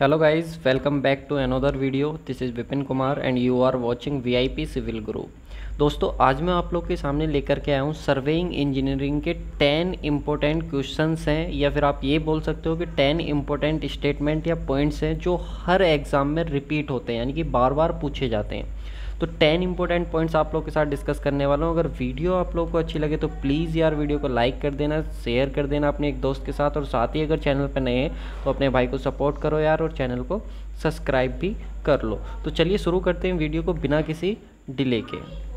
Hello guys, welcome back to another video. This is Vipin Kumar and you are watching VIP Civil Group. दोस्तों आज मैं आप लोग के सामने लेकर के आया हूँ सर्वेइंग इंजीनियरिंग के 10 इम्पोर्टेंट क्वेश्चंस हैं या फिर आप ये बोल सकते हो कि 10 इम्पोर्टेंट स्टेटमेंट या पॉइंट्स हैं जो हर एग्ज़ाम में रिपीट होते हैं, यानी कि बार बार पूछे जाते हैं। तो 10 इंपॉर्टेंट पॉइंट्स आप लोग के साथ डिस्कस करने वाला हूँ। अगर वीडियो आप लोग को अच्छी लगे तो प्लीज़ यार वीडियो को लाइक कर देना, शेयर कर देना अपने एक दोस्त के साथ, और साथ ही अगर चैनल पर नए हैं तो अपने भाई को सपोर्ट करो यार और चैनल को सब्सक्राइब भी कर लो। तो चलिए शुरू करते हैं वीडियो को बिना किसी डिले के।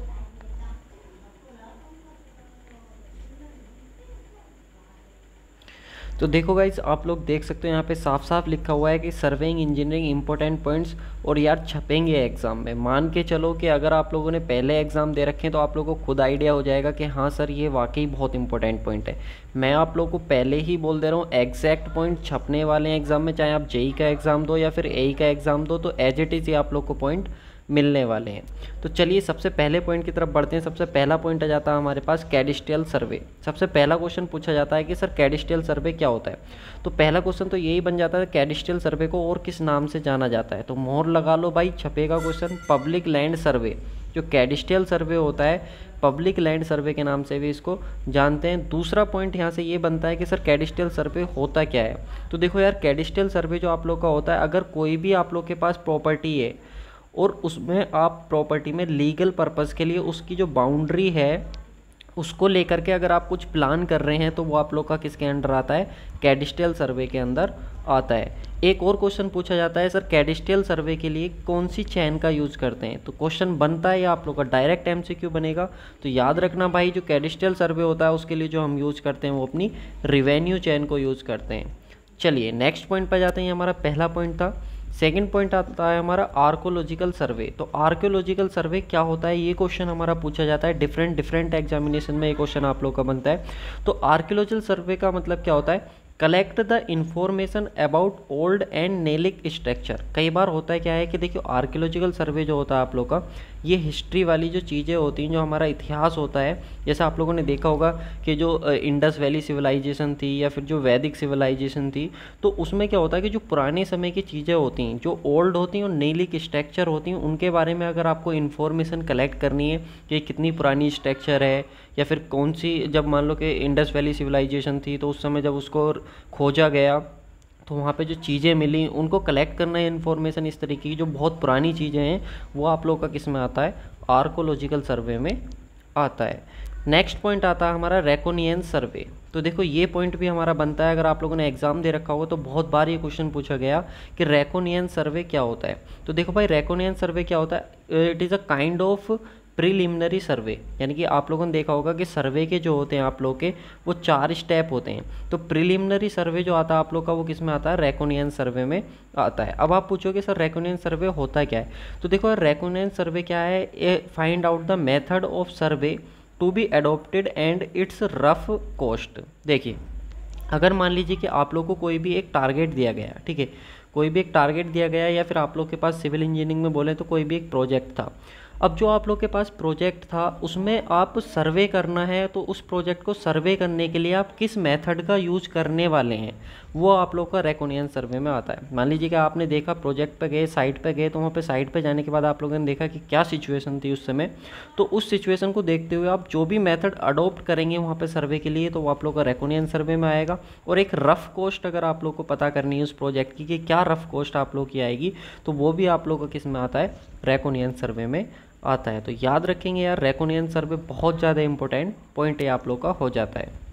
तो देखो गाइज, आप लोग देख सकते हो यहाँ पे साफ साफ लिखा हुआ है कि सर्वेइंग इंजीनियरिंग इंपॉर्टेंट पॉइंट्स, और यार छपेंगे एग्जाम में। मान के चलो कि अगर आप लोगों ने पहले एग्जाम दे रखे हैं तो आप लोगों को खुद आइडिया हो जाएगा कि हाँ सर ये वाकई बहुत इंपॉर्टेंट पॉइंट है। मैं आप लोगों को पहले ही बोल दे रहा हूँ, एग्जैक्ट पॉइंट छपने वाले हैं एग्जाम में, चाहे आप जेई का एग्जाम दो या फिर एई का एग्जाम दो, तो एज इट इज़ ही आप लोग को पॉइंट मिलने वाले हैं। तो चलिए सबसे पहले पॉइंट की तरफ बढ़ते हैं। सबसे पहला पॉइंट आ जाता है हमारे पास कैडिस्ट्रियल सर्वे। सबसे पहला क्वेश्चन पूछा जाता है कि सर कैडिस्ट्रियल सर्वे क्या होता है। तो पहला क्वेश्चन तो यही बन जाता है, कैडिस्ट्रियल सर्वे को और किस नाम से जाना जाता है। तो मोहर लगा लो भाई, छपेगा क्वेश्चन पब्लिक लैंड सर्वे। जो कैडिस्ट्रियल सर्वे होता है पब्लिक लैंड सर्वे के नाम से भी इसको जानते हैं। दूसरा पॉइंट यहाँ से ये बनता है कि सर कैडिस्ट्रियल सर्वे होता क्या है। तो देखो यार, कैडिस्ट्रियल सर्वे जो आप लोग का होता है, अगर कोई भी आप लोग के पास प्रॉपर्टी है और उसमें आप प्रॉपर्टी में लीगल पर्पस के लिए उसकी जो बाउंड्री है उसको लेकर के अगर आप कुछ प्लान कर रहे हैं तो वो आप लोग का किसके अंडर आता है, कैडिस्ट्रियल सर्वे के अंदर आता है। एक और क्वेश्चन पूछा जाता है, सर कैडिस्ट्रियल सर्वे के लिए कौन सी चैन का यूज़ करते हैं। तो क्वेश्चन बनता है या आप लोग का डायरेक्ट एमसीक्यू बनेगा। तो याद रखना भाई, जो कैडिस्ट्रियल सर्वे होता है उसके लिए जो हम यूज़ करते हैं वो अपनी रिवेन्यू चैन को यूज़ करते हैं। चलिए नेक्स्ट पॉइंट पर जाते हैं। हमारा पहला पॉइंट था। सेकंड पॉइंट आता है हमारा आर्कोलॉजिकल सर्वे। तो आर्कोलॉजिकल सर्वे क्या होता है, ये क्वेश्चन हमारा पूछा जाता है डिफरेंट एग्जामिनेशन में। ये क्वेश्चन आप लोग का बनता है। तो आर्कोलॉजिकल सर्वे का मतलब क्या होता है, collect the information about old and nelic structure. कई बार होता है क्या है कि देखिए आर्कियोलॉजिकल सर्वे जो होता है आप लोग का, ये हिस्ट्री वाली जो चीज़ें होती हैं, जो हमारा इतिहास होता है, जैसे आप लोगों ने देखा होगा कि जो इंडस वैली सिविलाइजेशन थी या फिर जो वैदिक सिविलाइजेशन थी, तो उसमें क्या होता है कि जो पुराने समय की चीज़ें होती हैं, जो ओल्ड होती हैं और नेलिक स्ट्रक्चर होती हैं, उनके बारे में अगर आपको इन्फॉर्मेशन कलेक्ट करनी है कि कितनी पुरानी स्ट्रक्चर है या फिर कौन सी, जब मान लो कि इंडस वैली सिविलाइजेशन थी तो उस समय जब उसको खोजा गया तो वहाँ पे जो चीज़ें मिली उनको कलेक्ट करना है इन्फॉर्मेशन इस तरीके की, जो बहुत पुरानी चीज़ें हैं वो आप लोग का किस में आता है, आर्कोलॉजिकल सर्वे में आता है। नेक्स्ट पॉइंट आता है हमारा रेकोनियन सर्वे। तो देखो ये पॉइंट भी हमारा बनता है, अगर आप लोगों ने एग्जाम दे रखा होगा तो बहुत बार ये क्वेश्चन पूछा गया कि रेकोनियन सर्वे क्या होता है। तो देखो भाई, रेकोनियन सर्वे क्या होता है, it is a kind of preliminary survey. यानी कि आप लोगों ने देखा होगा कि सर्वे के जो होते हैं आप लोग के, वो 4 स्टेप होते हैं। तो प्रीलिमिनरी सर्वे जो आता है आप लोग का, वो किस में आता है, रेकोनियन सर्वे में आता है। अब आप पूछोगे सर रेकोनियन सर्वे होता क्या है। तो देखो रेकोनियन सर्वे क्या है, find out the method of survey to be adopted and its rough cost. देखिए अगर मान लीजिए कि आप लोग को कोई भी एक टारगेट दिया गया, ठीक है, कोई भी एक टारगेट दिया गया, या फिर आप लोग के पास सिविल इंजीनियरिंग में बोले तो कोई भी एक प्रोजेक्ट था। अब जो आप लोग के पास प्रोजेक्ट था उसमें आप सर्वे करना है, तो उस प्रोजेक्ट को सर्वे करने के लिए आप किस मेथड का यूज करने वाले हैं, वो आप लोग का रेकोनियन सर्वे में आता है। मान लीजिए कि आपने देखा प्रोजेक्ट पे गए, साइट पे गए, तो वहाँ पे साइट पे जाने के बाद आप लोगों ने देखा कि क्या सिचुएशन थी उस समय, तो उस सिचुएशन को देखते हुए आप जो भी मेथड अडोप्ट करेंगे वहाँ पे सर्वे के लिए, तो वो आप लोग का रेकोनियन सर्वे में आएगा। और एक रफ कॉस्ट अगर आप लोग को पता करनी है उस प्रोजेक्ट की कि क्या रफ कॉस्ट आप लोग की आएगी, तो वो भी आप लोग का किस में आता है, रेकोनियन सर्वे में आता है। तो याद रखेंगे यार, रेकोनियन सर्वे बहुत ज़्यादा इंपॉर्टेंट पॉइंट है आप लोग का हो जाता है।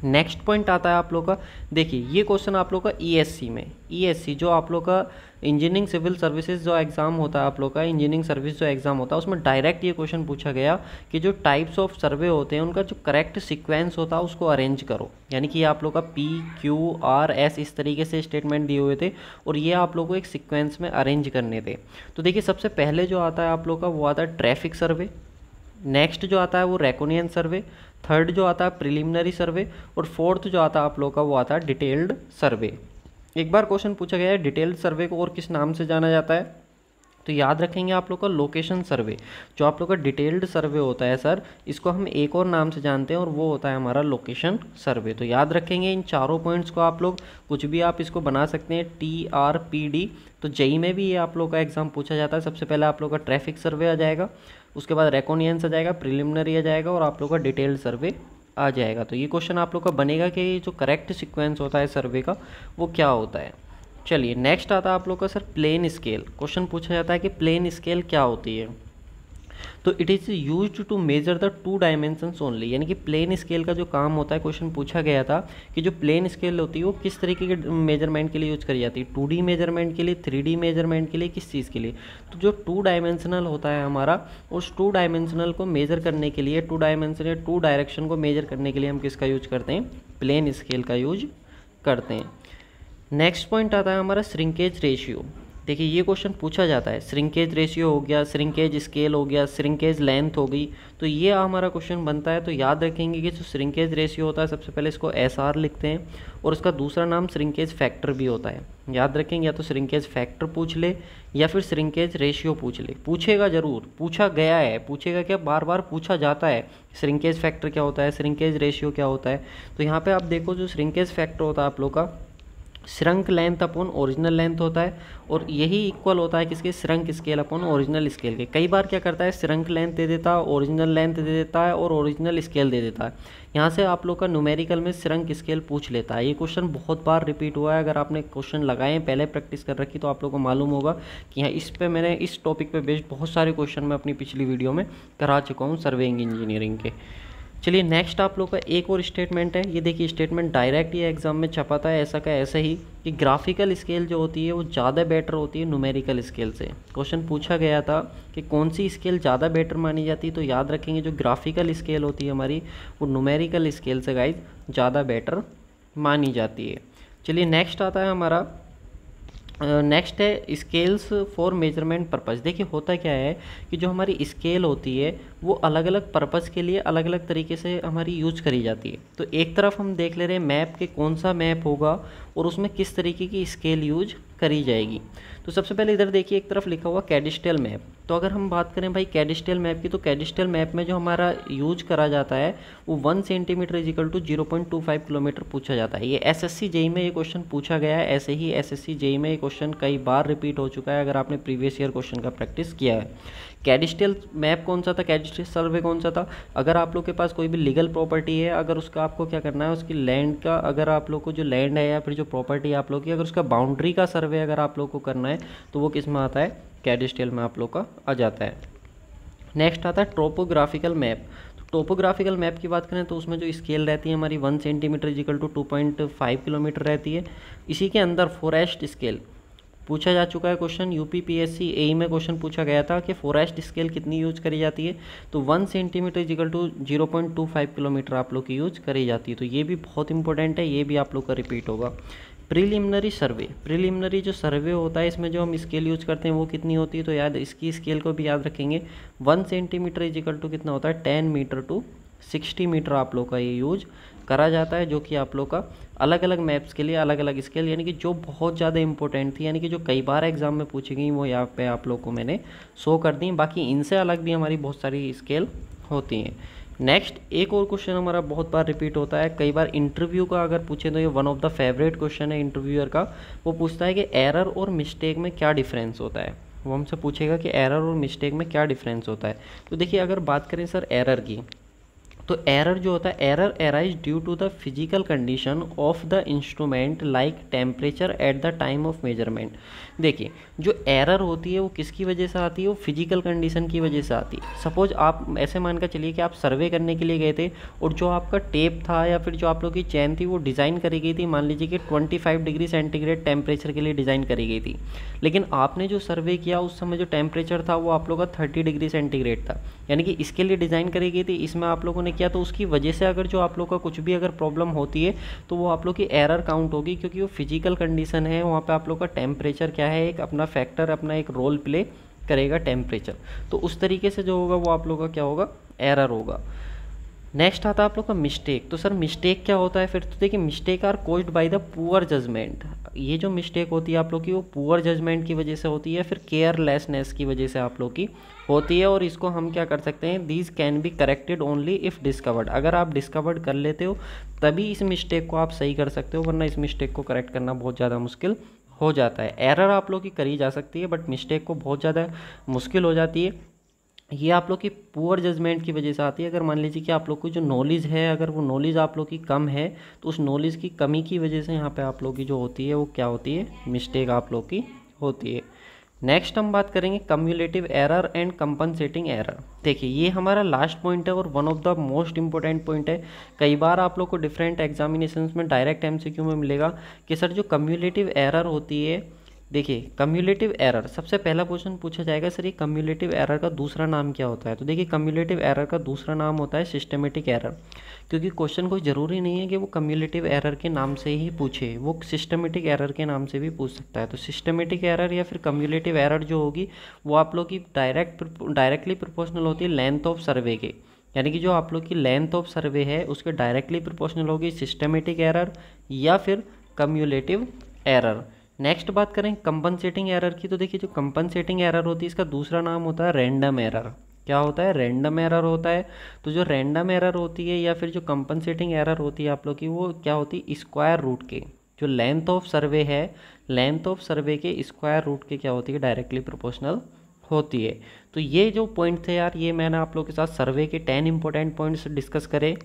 नेक्स्ट पॉइंट आता है आप लोग का, देखिए ये क्वेश्चन आप लोग का ईएससी में, ईएससी जो आप लोग का इंजीनियरिंग सिविल सर्विसेज जो एग्ज़ाम होता है आप लोग का, इंजीनियरिंग सर्विस जो एग्ज़ाम होता है, उसमें डायरेक्ट ये क्वेश्चन पूछा गया कि जो टाइप्स ऑफ सर्वे होते हैं उनका जो करेक्ट सीक्वेंस होता है उसको अरेंज करो। यानी कि आप लोग का PQRS इस तरीके से स्टेटमेंट दिए हुए थे और ये आप लोग को एक सीक्वेंस में अरेंज करने थे। तो देखिए सबसे पहले जो आता है आप लोग का वो आता है ट्रैफिक सर्वे, नेक्स्ट जो आता है वो रेकोनियन सर्वे, थर्ड जो आता है प्रिलिमिनरी सर्वे, और फोर्थ जो आता है आप लोग का वो आता है डिटेल्ड सर्वे। एक बार क्वेश्चन पूछा गया है डिटेल्ड सर्वे को और किस नाम से जाना जाता है। तो याद रखेंगे आप लोग का लोकेशन सर्वे, जो आप लोग का डिटेल्ड सर्वे होता है सर, इसको हम एक और नाम से जानते हैं और वो होता है हमारा लोकेशन सर्वे। तो याद रखेंगे इन चारों पॉइंट्स को आप लोग, कुछ भी आप इसको बना सकते हैं TRPD। तो जेई में भी ये आप लोग का एग्जाम पूछा जाता है। सबसे पहले आप लोग का ट्रैफिक सर्वे आ जाएगा, उसके बाद रेकोनियंस आ जाएगा, प्रिलिमिनरी आ जाएगा और आप लोग का डिटेल्ड सर्वे आ जाएगा। तो ये क्वेश्चन आप लोग का बनेगा कि जो करेक्ट सिक्वेंस होता है सर्वे का वो क्या होता है। चलिए नेक्स्ट आता है आप लोग का सर प्लेन स्केल। क्वेश्चन पूछा जाता है कि प्लेन स्केल क्या होती है। तो it is used to measure the 2 dimensions only, यानी कि प्लेन स्केल का जो काम होता है, क्वेश्चन पूछा गया था कि जो प्लेन स्केल होती है वो किस तरीके के मेजरमेंट के लिए यूज करी जाती है, 2D मेजरमेंट के लिए, 3D मेजरमेंट के लिए, किस चीज़ के लिए। तो जो 2 डायमेंशनल होता है हमारा, उस 2 डायमेंशनल को मेजर करने के लिए, 2 डायमेंशन या 2 डायरेक्शन को मेजर करने के लिए हम किसका यूज करते हैं, प्लेन स्केल का यूज करते हैं। नेक्स्ट पॉइंट आता है हमारा श्रिंकेज रेशियो। देखिए ये क्वेश्चन पूछा जाता है, श्रिंकेज रेशियो हो गया, श्रिंकेज स्केल हो गया, श्रिंकेज लेंथ हो गई, तो ये हमारा क्वेश्चन बनता है। तो याद रखेंगे कि जो श्रिंकेज रेशियो होता है, सबसे पहले इसको SR लिखते हैं और उसका दूसरा नाम श्रिंकेज फैक्टर भी होता है। याद रखेंगे, या तो श्रिंकेज फैक्टर पूछ ले या फिर श्रिंकेज रेशियो पूछ ले, पूछेगा जरूर, पूछा गया है, पूछेगा क्या, बार बार पूछा जाता है। श्रिंकेज फैक्टर क्या होता है, श्रिंकेज रेशियो क्या होता है। तो यहाँ पे आप देखो जो श्रिंकेज फैक्टर होता है आप लोग का, shrunk length upon original length होता है और यही इक्वल होता है किसके, shrunk scale upon original scale के। कई बार क्या करता है, श्रंक लेंथ दे देता है, ओरिजिनल लेंथ दे देता है और ओरिजिनल स्केल दे देता है। यहाँ से आप लोग का न्यूमेरिकल में श्रंक स्केल पूछ लेता है। ये क्वेश्चन बहुत बार रिपीट हुआ है। अगर आपने क्वेश्चन लगाए हैं, पहले प्रैक्टिस कर रखी, तो आप लोग को मालूम होगा कि यहाँ इस पे मैंने इस टॉपिक पे बेस्ड बहुत सारे क्वेश्चन मैं अपनी पिछली वीडियो में करा चुका हूँ सर्वेइंग इंजीनियरिंग के। चलिए नेक्स्ट आप लोग का एक और स्टेटमेंट है। ये देखिए स्टेटमेंट डायरेक्ट ये एग्जाम में छपा था, ऐसा का ऐसे ही, कि ग्राफिकल स्केल जो होती है वो ज़्यादा बेटर होती है न्यूमेरिकल स्केल से। क्वेश्चन पूछा गया था कि कौन सी स्केल ज़्यादा बेटर मानी जाती है। तो याद रखेंगे जो ग्राफिकल स्केल होती है हमारी, वो न्यूमेरिकल स्केल से गाइस ज़्यादा बेटर मानी जाती है। चलिए नेक्स्ट आता है हमारा, नेक्स्ट है स्केल्स फॉर मेजरमेंट पर्पस। देखिए होता क्या है कि जो हमारी स्केल होती है वो अलग अलग पर्पस के लिए अलग अलग तरीके से हमारी यूज करी जाती है। तो एक तरफ हम देख ले रहे हैं मैप के कौन सा मैप होगा और उसमें किस तरीके की स्केल यूज करी जाएगी। तो सबसे पहले इधर देखिए एक तरफ लिखा हुआ कैडिस्टल मैप। तो अगर हम बात करें भाई कैडिस्टल मैप की, तो कैडिस्टल मैप में जो हमारा यूज करा जाता है वो 1 सेंटीमीटर इजिकल टू 0.25 किलोमीटर पूछा जाता है। ये SSC जेई में ये क्वेश्चन पूछा गया है। ऐसे ही SSC जेई में ये क्वेश्चन कई बार रिपीट हो चुका है अगर आपने प्रीवियस ईयर क्वेश्चन का प्रैक्टिस किया है। कैडिस्टल मैप कौन सा था, कैडिस्टल सर्वे कौन सा था, अगर आप लोग के पास कोई भी लीगल प्रॉपर्टी है, अगर उसका आपको क्या करना है, उसकी लैंड का, अगर आप लोग को जो लैंड है या फिर जो प्रॉपर्टी आप लोग की, अगर उसका बाउंड्री का सर्वे अगर आप लोग को करना है तो वो किस में आता है, कैडिस्टल में आप लोग का आ जाता है। नेक्स्ट आता है टोपोग्राफिकल मैप। तो टोपोग्राफिकल मैप की बात करें तो उसमें जो स्केल रहती है हमारी 1 सेंटीमीटर इजिकल टू 2.5 किलोमीटर रहती है। इसी के अंदर फॉरेस्ट स्केल पूछा जा चुका है क्वेश्चन, UPPSC AE में क्वेश्चन पूछा गया था कि फॉरेस्ट स्केल कितनी यूज करी जाती है। तो 1 सेंटीमीटर इजिकल टू 0.25 किलोमीटर आप लोग की यूज करी जाती है। तो ये भी बहुत इंपॉर्टेंट है, ये भी आप लोग का रिपीट होगा। प्रीलिमिनरी सर्वे, प्रीलिमिनरी जो सर्वे होता है इसमें जो हम स्केल यूज करते हैं वो कितनी होती है, तो याद इसकी स्केल को भी याद रखेंगे। 1 सेंटीमीटर इजिकल टू कितना होता है, 10 मीटर टू 60 मीटर आप लोग का ये यूज करा जाता है, जो कि आप लोग का अलग अलग मैप्स के लिए अलग अलग स्केल, यानी कि जो बहुत ज़्यादा इंपॉर्टेंट थी, यानी कि जो कई बार एग्जाम में पूछी गई, वो यहाँ पे आप लोग को मैंने शो कर दी। बाकी इनसे अलग भी हमारी बहुत सारी स्केल होती हैं। नेक्स्ट एक और क्वेश्चन हमारा बहुत बार रिपीट होता है, कई बार इंटरव्यू का अगर पूछे तो ये one of the favourite question है इंटरव्यूअर का। वो पूछता है कि एरर और मिस्टेक में क्या डिफरेंस होता है। वो हमसे पूछेगा कि एरर और मिस्टेक में क्या डिफरेंस होता है। तो देखिए अगर बात करें सर एरर की, तो एरर जो होता है, error arise due to the physical condition of the instrument like temperature at the time of measurement. देखिए जो एरर होती है वो किसकी वजह से आती है, वो फिजिकल कंडीशन की वजह से आती है। सपोज आप ऐसे मान कर चलिए कि आप सर्वे करने के लिए गए थे और जो आपका टेप था या फिर जो आप लोग की चैन थी वो डिज़ाइन करी गई थी, मान लीजिए कि 25 डिग्री सेंटीग्रेड टेम्परेचर के लिए डिज़ाइन करी गई थी, लेकिन आपने जो सर्वे किया उस समय जो टेम्परेचर था वो आप लोग का 30 डिग्री सेंटीग्रेड था, यानी कि इसके लिए डिज़ाइन करी गई थी, इसमें आप लोगों ने किया, तो उसकी वजह से अगर जो आप लोग का कुछ भी अगर प्रॉब्लम होती है तो वो आप लोग की एरर काउंट होगी, क्योंकि वो फिजिकल कंडीशन है, वहाँ पे आप लोग का टेम्परेचर क्या है, एक अपना फैक्टर, अपना एक रोल प्ले करेगा टेम्परेचर। तो उस तरीके से जो होगा वो आप लोग का क्या होगा, एरर होगा। नेक्स्ट आता है आप लोग का मिस्टेक। तो सर मिस्टेक क्या होता है फिर? तो देखिए mistake are caused by the poor judgement. ये जो मिस्टेक होती है आप लोग की वो पुअर जजमेंट की वजह से होती है, फिर केयरलेसनेस की वजह से आप लोग की होती है। और इसको हम क्या कर सकते हैं, these can be corrected only if discovered. अगर आप डिस्कवर्ड कर लेते हो तभी इस मिस्टेक को आप सही कर सकते हो, वरना इस मिस्टेक को करेक्ट करना बहुत ज़्यादा मुश्किल हो जाता है। एरर आप लोग की करी जा सकती है बट मिस्टेक को बहुत ज़्यादा मुश्किल हो जाती है। ये आप लोग की पुअर जजमेंट की वजह से आती है। अगर मान लीजिए कि आप लोग को जो नॉलेज है, अगर वो नॉलेज आप लोग की कम है तो उस नॉलेज की कमी की वजह से यहाँ पे आप लोग की जो होती है वो क्या होती है, मिस्टेक आप लोग की होती है। नेक्स्ट हम बात करेंगे cumulative error and compensating error. देखिए ये हमारा लास्ट पॉइंट है और one of the most important point है। कई बार आप लोग को डिफरेंट एग्जामिनेशंस में डायरेक्ट एमसीक्यू में मिलेगा कि सर जो कम्युलेटिव एरर होती है, देखिए कम्युलेटिव एरर सबसे पहला क्वेश्चन पूछा जाएगा, सर ये कम्युलेटिव एरर का दूसरा नाम क्या होता है? तो देखिए कम्युलेटिव एरर का दूसरा नाम होता है सिस्टमेटिक एरर। क्योंकि क्वेश्चन कोई ज़रूरी नहीं है कि वो कम्युलेटिव एरर के नाम से ही पूछे, वो सिस्टमेटिक एरर के नाम से भी पूछ सकता है। तो सिस्टमेटिक एरर या फिर कम्युलेटिव एरर जो होगी वो आप लोग की डायरेक्टली प्रोपोर्शनल होती है लेंथ ऑफ सर्वे के। यानी कि जो आप लोग की लेंथ ऑफ सर्वे है उसके डायरेक्टली प्रोपोर्शनल होगी सिस्टमेटिक एरर या फिर कम्युलेटिव एरर। नेक्स्ट बात करें कंपनसेटिंग एरर की। तो देखिए जो कंपनसेटिंग एरर होती है इसका दूसरा नाम होता है रैंडम एरर। क्या होता है? रैंडम एरर होता है। तो जो रैंडम एरर होती है या फिर जो कंपनसेटिंग एरर होती है आप लोग की, वो क्या होती है, स्क्वायर रूट के जो लेंथ ऑफ सर्वे है, लेंथ ऑफ सर्वे के स्क्वायर रूट के क्या होती है, डायरेक्टली प्रोपोर्शनल होती है। तो ये जो पॉइंट थे यार, ये मैंने आप लोग के साथ सर्वे के 10 इंपॉर्टेंट पॉइंट्स डिस्कस करे।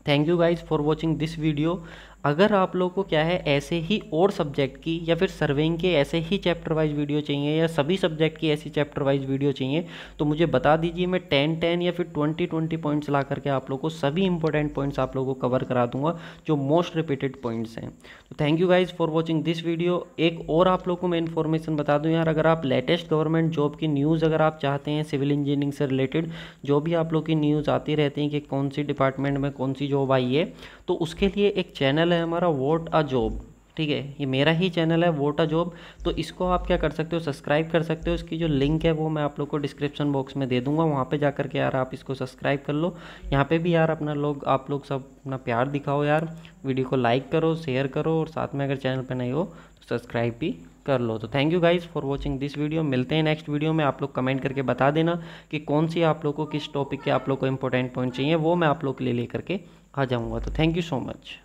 Thank you guys for watching this video. अगर आप लोग को क्या है ऐसे ही और सब्जेक्ट की या फिर सर्वेइंग के ऐसे ही चैप्टर वाइज वीडियो चाहिए या सभी सब्जेक्ट की ऐसी चैप्टर वाइज वीडियो चाहिए तो मुझे बता दीजिए। मैं 10 या फिर 20 पॉइंट्स ला करके आप लोग को सभी इंपॉर्टेंट पॉइंट्स आप लोगों को कवर करा दूंगा जो मोस्ट रिपीटेड पॉइंट्स हैं। तो thank you guys for watching this video. एक और आप लोग को मैं इन्फॉर्मेशन बता दूँ यार, अगर आप लेटेस्ट गवर्नमेंट जॉब की न्यूज़ अगर आप चाहते हैं, सिविल इंजीनियरिंग से रिलेटेड जो भी आप लोग की न्यूज़ आती रहती हैं कि कौन सी डिपार्टमेंट में कौन सी जॉब आई है, तो उसके लिए एक चैनल है हमारा वोट अ जॉब। ठीक है, ये मेरा ही चैनल है वोट अ जॉब। तो इसको आप क्या कर सकते हो, सब्सक्राइब कर सकते हो। इसकी जो लिंक है वो मैं आप लोग को डिस्क्रिप्शन बॉक्स में दे दूंगा, वहाँ पे जा कर के यार आप इसको सब्सक्राइब कर लो। यहाँ पे भी यार आप लोग सब अपना प्यार दिखाओ यार, वीडियो को लाइक करो, शेयर करो और साथ में अगर चैनल पर नहीं हो तो सब्सक्राइब भी कर लो। तो thank you guys for watching this video. मिलते हैं नेक्स्ट वीडियो में। आप लोग कमेंट करके बता देना कि कौन सी आप लोग को किस टॉपिक के आप लोग को इंपॉर्टेंट पॉइंट चाहिए, वो मैं आप लोग के लिए लेकर के आ जाऊँगा। तो थैंक यू सो मच।